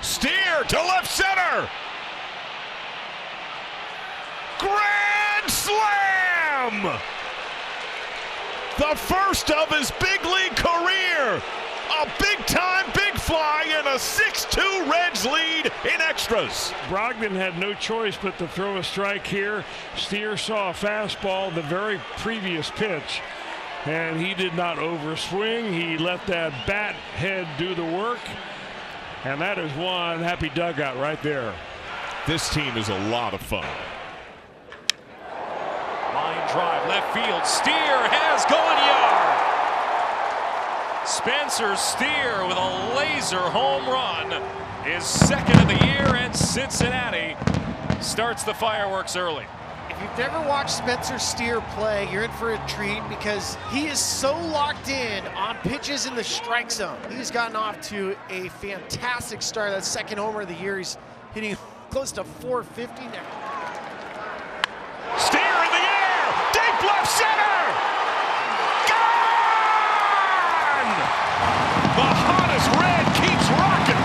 Steer to left center. Grand slam! The first of his big league career. A big-time, big fly and a 6-2 Reds lead in extras. Brogdon had no choice but to throw a strike here. Steer saw a fastball the very previous pitch, and he did not overswing. He let that bat head do the work, and that is one happy dugout right there. This team is a lot of fun. Line drive, left field. Steer has gone yard. Spencer Steer with a laser home run, his second of the year, and Cincinnati starts the fireworks early. If you've never watched Spencer Steer play, you're in for a treat because he is so locked in on pitches in the strike zone. He's gotten off to a fantastic start. That second homer of the year, he's hitting close to 450 now. Steer in the air, deep left center. The hottest red keeps rocking.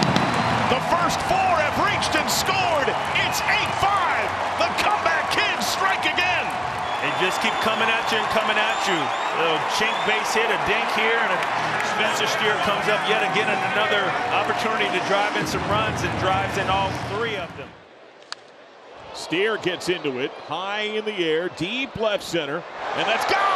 The first four have reached and scored. It's 8-5. The comeback kids strike again. They just keep coming at you and coming at you. A little chink base hit, a dink here, and Spencer Steer comes up yet again and another opportunity to drive in some runs, and drives in all three of them. Steer gets into it, high in the air, deep left center, and that's gone!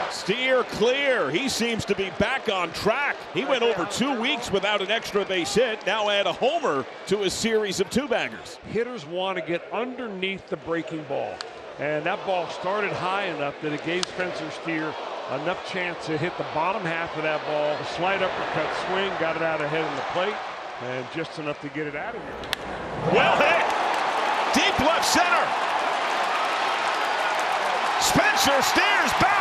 Steer clear. He seems to be back on track. He went over 2 weeks without an extra base hit, now add a homer to his series of two-baggers. Hitters want to get underneath the breaking ball, and that ball started high enough that it gave Spencer Steer enough chance to hit the bottom half of that ball. A slight uppercut swing, got it out ahead of the plate, and just enough to get it out of here. Well hit! Deep left center. Spencer Steer's back.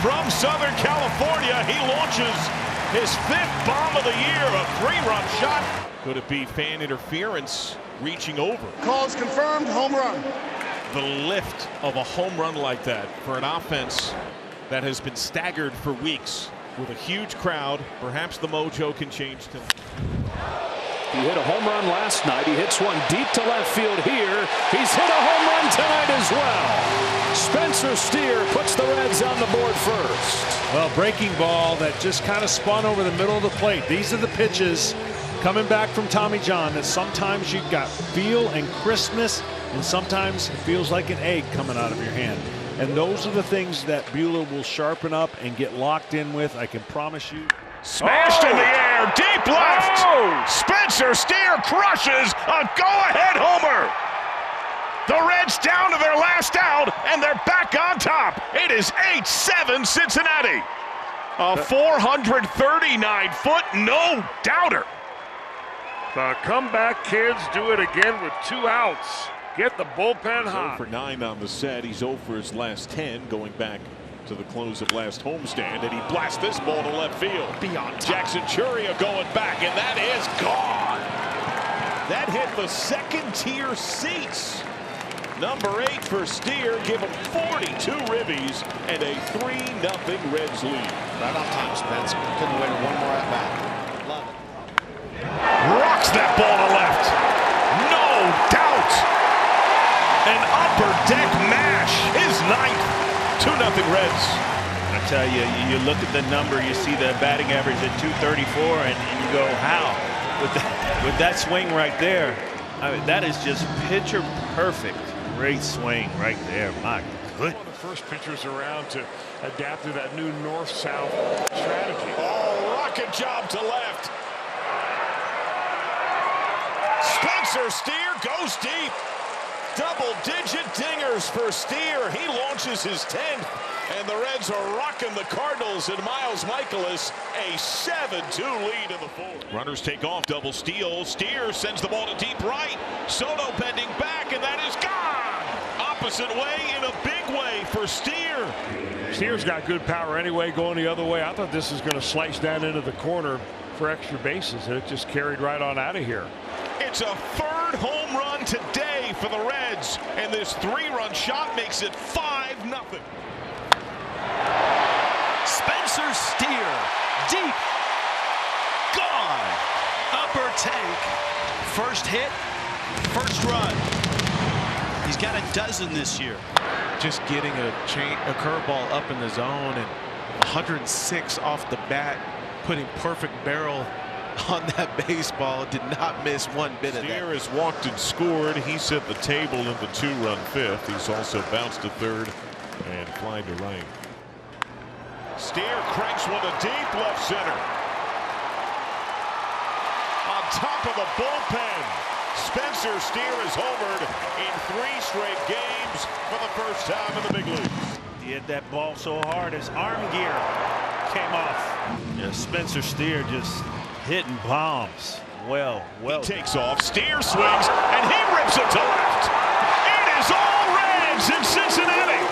From Southern California, he launches his 5th bomb of the year, a 3-run shot. Could it be fan interference reaching over? Calls confirmed, home run. The lift of a home run like that for an offense that has been staggered for weeks with a huge crowd. Perhaps the mojo can change tonight. He hit a home run last night. He hits one deep to left field here. He's hit a home run tonight as well. Spencer Steer puts the Reds on the board first. Well, breaking ball that just kind of spun over the middle of the plate. These are the pitches coming back from Tommy John that sometimes you've got feel and crispness, and sometimes it feels like an egg coming out of your hand. And those are the things that Buehler will sharpen up and get locked in with, I can promise you. Smashed in the air, deep left. Spencer Steer crushes a go-ahead homer. The Reds down to their last out, and they're back on top. It is 8-7 Cincinnati. A 439-foot no-doubter. The comeback kids do it again with 2 outs. Get the bullpen hot. 0 for 9 on the set. He's 0 for his last 10 going back to the close of last homestand, and he blasts this ball to left field. Beyond Jackson Churia going back, and that is gone. That hit the second-tier seats. Number 8 for Steer, give him 42 ribbies and a 3-0 Reds lead. Right on time, Spencer. Couldn't wait one more at bat. Love it. Rocks that ball to left. No doubt. An upper deck mash. His 9th. 2-0 Reds. I tell you, you look at the number, you see the batting average at 234, and you go, how? With that swing right there, I mean, that is just pitcher perfect. Great swing right there. My goodness. One of the first pitchers around to adapt to that new north-south strategy. Oh, rocket job to left. Spencer Steer goes deep. Double-digit dingers for Steer. He launches his 10th, and the Reds are rocking the Cardinals and Miles Michaelis. A 7-2 lead in the 4th. Runners take off, double steal. Steer sends the ball to deep right. Soto bending back, and that is gone. Opposite way in a big way for Steer. Steer's got good power anyway, going the other way. I thought this was going to slice down into the corner for extra bases, and it just carried right on out of here. It's a 3rd home run today for the Reds, and this 3-run shot makes it 5-0. Spencer Steer, deep, gone. Upper tank. First hit, first run. He's got a dozen this year. Just getting a curveball up in the zone and 106 off the bat, putting perfect barrel on that baseball. Did not miss one bit of that. Steer has walked and scored. He's hit the table in the 2-run fifth. He's also bounced to third and flying to right. Steer cranks one to deep left center. On top of the bullpen, Spencer Steer has homered in 3 straight games for the first time in the big leagues. He hit that ball so hard his arm gear came off. Yeah, Spencer Steer just hitting bombs. Well. He takes off. Steer swings and he rips it to left. It is all Reds in Cincinnati.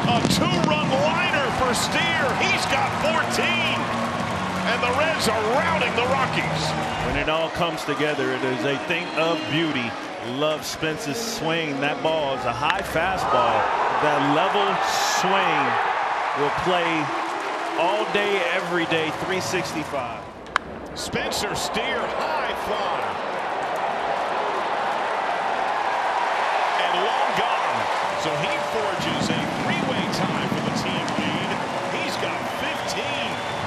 A 2-run liner for Steer. He's got 14. And the Reds are routing the Rockies. When it all comes together, it is a thing of beauty. Love Spence's swing. That ball is a high fastball. That level swing will play all day, every day, 365. Spencer Steer, high fly. And long gone. So he forges a 3-way tie for the team lead. He's got 15.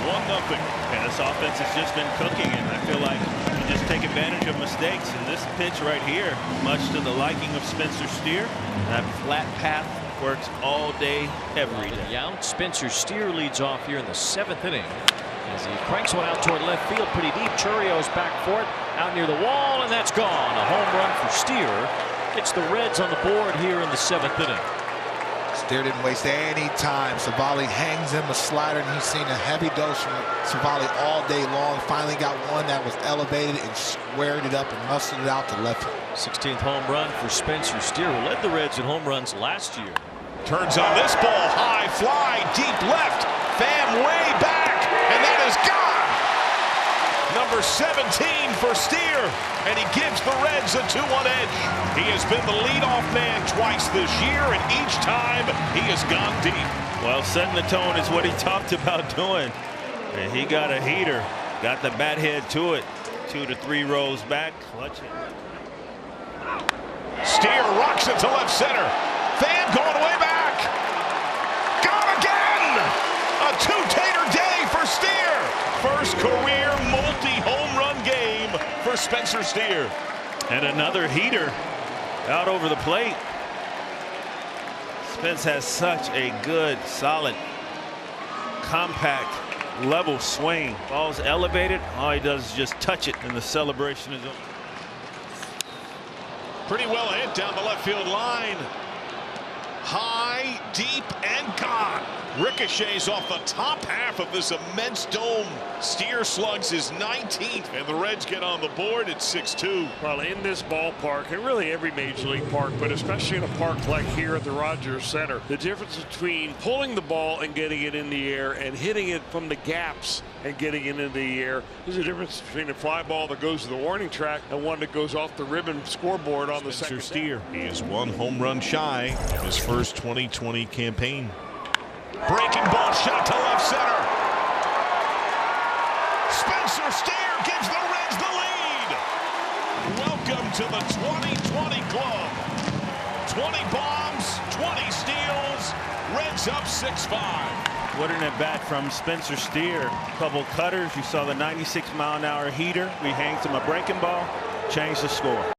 1-0. And this offense has just been cooking, and I feel like you just take advantage of mistakes. And this pitch right here, much to the liking of Spencer Steer, that flat path works all day, every day. Young Spencer Steer leads off here in the 7th inning as he cranks one out toward left field pretty deep. Churrio's back for it out near the wall, and that's gone. A home run for Steer. Gets the Reds on the board here in the 7th inning. Steer didn't waste any time. Savali hangs him a slider, and he's seen a heavy dose from Savali all day long. Finally got one that was elevated and squared it up and muscled it out to left field. 16th home run for Spencer Steer, who led the Reds in home runs last year. Turns on this ball, high fly, deep left, Pham way back, and that is gone. Number 17 for Steer, and he gives the Reds a 2-1 edge. He has been the leadoff man twice this year, and each time he has gone deep. Well, setting the tone is what he talked about doing. And he got a heater, got the bat head to it, 2 to 3 rows back, clutch it. Steer rocks it to left center. Pham going way back. Gone again. A 2-tater day for Steer. First career multi-home run game for Spencer Steer. And another heater out over the plate. Spence has such a good, solid, compact, level swing. Ball's elevated. All he does is just touch it, and the celebration is over. Pretty well hit down the left field line. High, deep, and gone. Ricochets off the top half of this immense dome. Steer slugs his 19th, and the Reds get on the board at 6-2. Well, in this ballpark, and really every major league park, but especially in a park like here at the Rogers Center, the difference between pulling the ball and getting it in the air and hitting it from the gaps and getting it into the air, there's a difference between a fly ball that goes to the warning track and one that goes off the ribbon scoreboard on the second. Steer, he is 1 home run shy of his first 2020 campaign. Breaking ball shot to left center. Spencer Steer gives the Reds the lead. Welcome to the 2020 club. 20 bombs, 20 steals. Reds up 6-5. What an at bat from Spencer Steer. Couple cutters. You saw the 96-mile-an-hour heater. We hanged him a breaking ball. Changed the score.